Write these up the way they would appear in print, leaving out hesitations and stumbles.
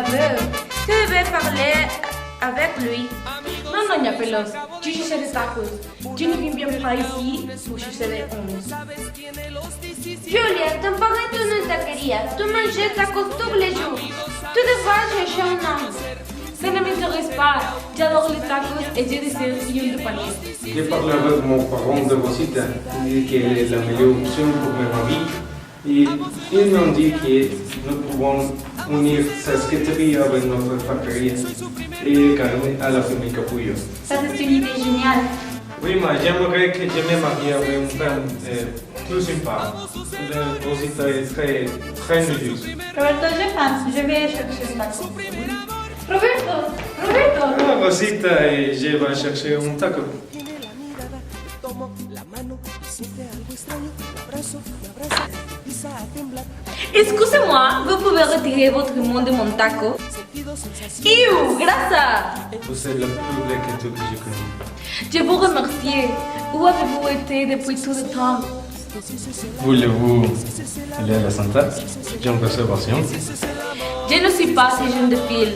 aveugle. Tu devais parler avec lui. Non, doña Pelos, yo cherché de tacos. Yo no vim bien para ici pour chercher de hombres. Julia, ton parent te nous taqueria. Tu manges tacos tous les jours. Tu devras chercher un homme. Ça ne m'intéresse pas. J'adore les tacos et j'ai des céréales de panier. J'ai parlé avec mon parent de Rosita. Il dit qu'elle est la meilleure option pour mes maris. Et ils m'ont dit que nous pouvons unir sa secrétaire avec notre factory et carne à la famille Capullo. Ça, c'est une idée géniale. Oui, mais j'aimerais que je me marie avec une femme plus sympa. Rosita est très nerveuse. Roberto, je vais chercher des tacos. Roberto. Ah, Rosita et je vais chercher un taco. Excusez-moi, vous pouvez retirer votre monde de mon taco? Iou, grâce! Vous êtes le plus laid que tout que je connais. Je vous remercie. Où avez-vous été depuis tout le temps? Voulez-vous aller à la Santa? J'ai une réservation. Je ne suis pas ce genre de fille.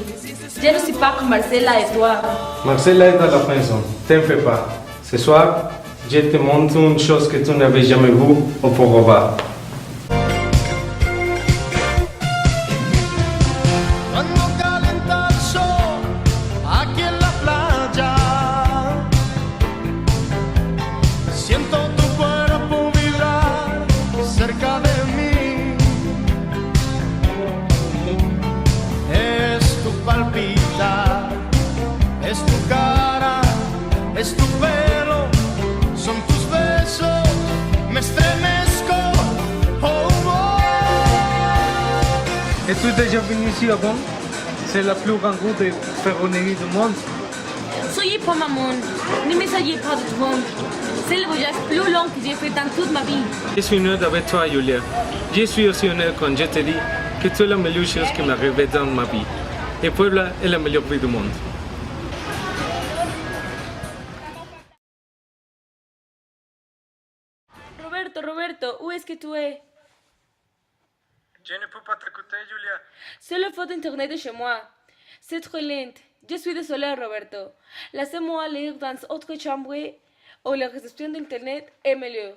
Je ne suis pas comme Marcella et toi. Marcella est à la maison. T'en fais pas. Ce soir, je te montre une chose que tu n'avais jamais vue au Port Roba. Es-tu déjà venu ici avant? C'est la plus grande route de ferronnerie du monde. Soyez pas maman. Ne m'essayez pas de tromper. C'est le voyage plus long que j'ai fait dans toute ma vie. Je suis heureux avec toi, Julia. Je suis aussi heureux quand je te dis que tu es la meilleure chose qui m'est arrivée dans ma vie. Et Puebla est la meilleure ville du monde. Roberto, où est-ce que tu es? Je ne peux pas t'écouter, Julia. C'est le faute d'internet de chez moi. C'est trop lent. Je suis désolée, Roberto. Laissez-moi lire dans autre chambre où la réception d'internet est meilleure.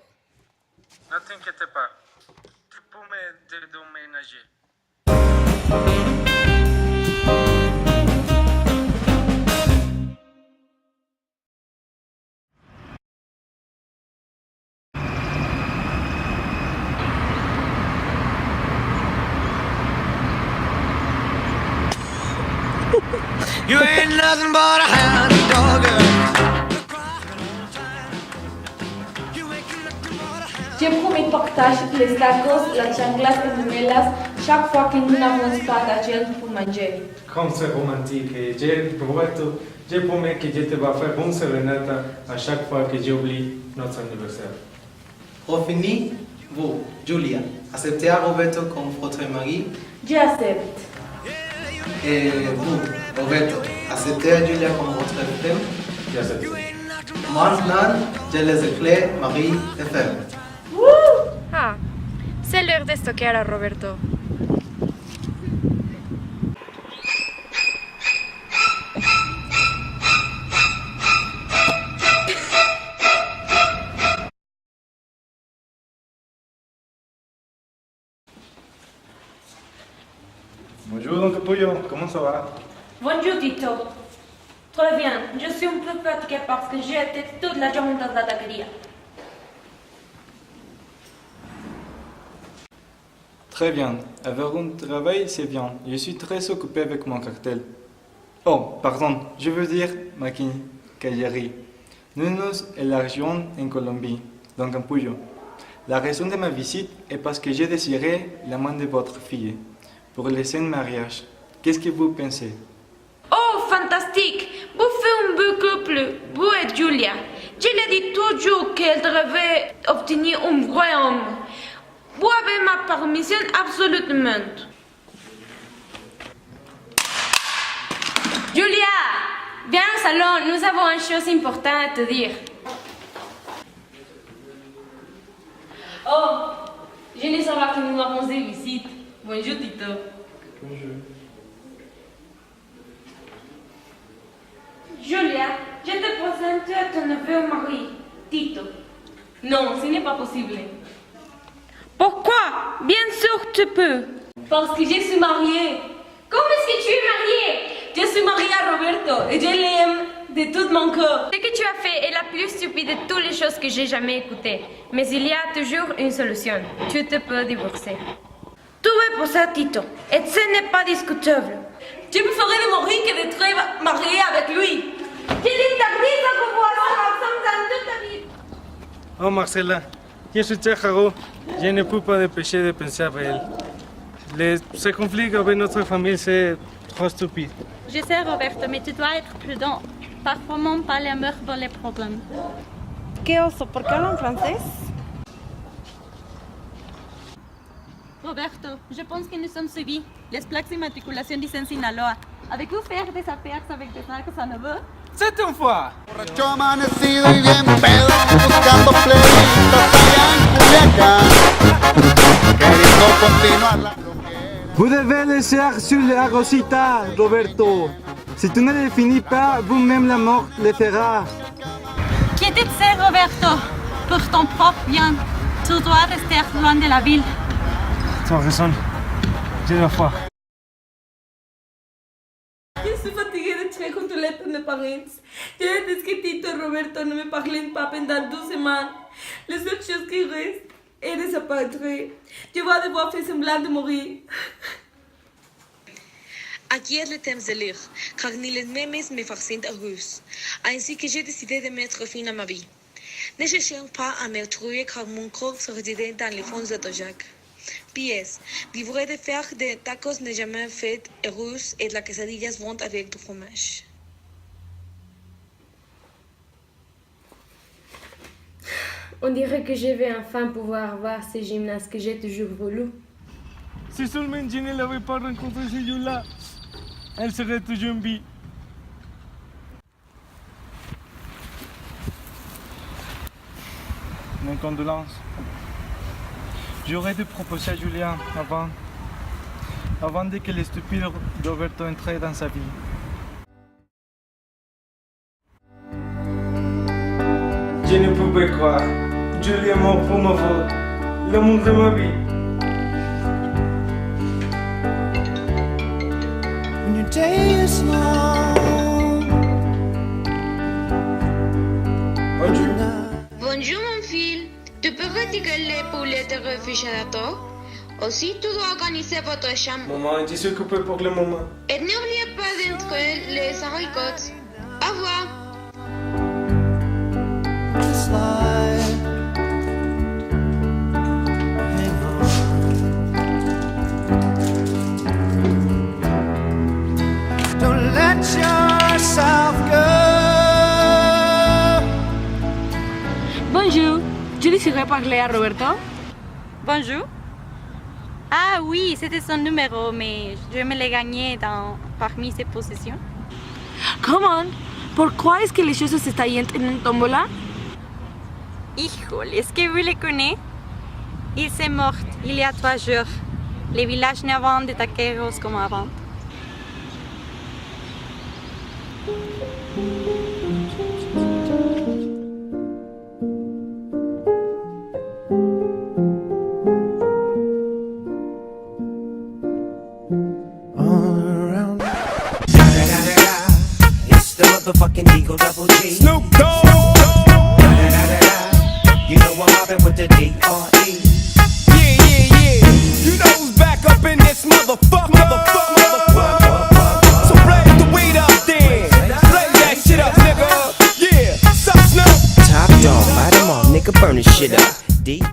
Ne t'inquiète pas. Tu peux me dédommager. You ain't nothing but a hound dog. Je promets partager les tacos, las chanclas et gemelas chaque fois que nous n'avons pas d'argent pour manger. Comme c'est romantique. Et je promets que je te vais faire une sérénade à chaque fois que j'oublie notre anniversaire. Au fini, vous, Julia, acceptez à Roberto comme votre mari? J'accepte. Et vous, Roberto, acceptez à Julia comme votre femme? J'accepte. Maintenant, je les éclaire, mari et femme. Ah, c'est l'heure de stocker à Roberto. Bonjour, Don Capullo. Comment ça va? Bonjour, Tito. Très bien. Je suis un peu fatiguée parce que j'ai été toute la journée dans la taqueria. Très bien. Avoir un travail, c'est bien. Je suis très occupé avec mon cartel. Oh, pardon, je veux dire ma quincaillerie. Nous nous élargions en Colombie, dans Campullo. La raison de ma visite est parce que j'ai désiré la main de votre fille pour le saint mariage. Qu'est-ce que vous pensez? Oh, fantastique! Vous faites un beau couple, vous et Julia. Je l'ai dit toujours qu'elle devait obtenir un vrai homme. Vous avez ma permission absolument. Julia, viens au salon, nous avons une chose importante à te dire. Oh, je ne savais pas que nous avons des visites. Bonjour, Tito. Bonjour. Julia, je te présente à ton nouveau mari, Tito. Non, ce n'est pas possible. Pourquoi? Bien sûr tu peux. Parce que je suis mariée. Comment est-ce que tu es mariée? Je suis mariée à Roberto et je l'aime de tout mon cœur. Ce que tu as fait est la plus stupide de toutes les choses que j'ai jamais écoutées. Mais il y a toujours une solution. Tu te peux divorcer. Tout est pour ça, Tito. Et ce n'est pas discutable. Je préférerais de mourir que d'être mariée avec lui. Je t'interdis de pouvoir ensemble dans toute ta vie. Oh Marcela, je suis très heureux. Je ne peux pas empêcher de penser à elle. Ce conflit avec notre famille, c'est trop stupide. Je sais, Roberto, mais tu dois être prudent. Parfois, mon palais meurt dans les problèmes. ¿Qué oso? ¿Por qué habla en francés? Roberto, je pense que nous sommes suivis. Les plaques d'immatriculation disent Sinaloa. Avez-vous fait des affaires avec des narcos à Nuevo? C'est une fois. Borracho amanecido y bien pedo, buscando pleitos allá en Culiacán, queriendo continuar la loquera. Vous devez laisser sur la Rosita, Roberto. Si tu ne le finis pas, vous-même la mort le fera. Qui te sait, Roberto? Pour ton propre bien, tu dois rester loin de la ville. Tu as raison. J'ai la foi. Je suis fatiguée de chercher contre lettres de mes parents. Je déteste que Tito et Roberto ne me parlent pas pendant 2 semaines. La seule chose qui reste est de disparaître. Je vais devoir faire semblant de mourir. Aquí es le temps de lire, car ni les memes me fascinent heureux. Ainsi que j'ai décidé de mettre fin à ma vie. Ne cherchez pas à me trouver car mon corps se retient dans les fonds de Tojac. P.S. Livré de faire des tacos n'est jamais fait heureux et la quesadillas vont avec du fromage. On dirait que je vais enfin pouvoir voir ce gymnase que j'ai toujours voulu. Si seulement je ne l'avais pas rencontré ce jour-là, elle serait toujours en vie. Mes condoléances. J'aurais dû proposer à Julien avant que le stupide Roberto entre dans sa vie. Je ne pouvais croire. Julien mort pour ma faute. L'amour de ma vie. When your day is long, Bonjour mon fils. Tu peux retirer les poulets de réfrigérateur? Aussi, tu dois organiser votre chambre. Maman, je suis occupé pour le moment. Et n'oubliez pas d'entrer les haricots. Au revoir. just like, hang on. Don't let yourself go. Bonjour, je désirais parler à Roberto. Bonjour. Ah oui, c'était son numéro, mais je me l'ai gagné parmi ses possessions. Comment? Pourquoi est-ce que les choses se están en une tombola? Híjole, est-ce que vous le connaissez? Il s'est mort il y a 3 jours. Les villages ne vendent de taqueros comme avant.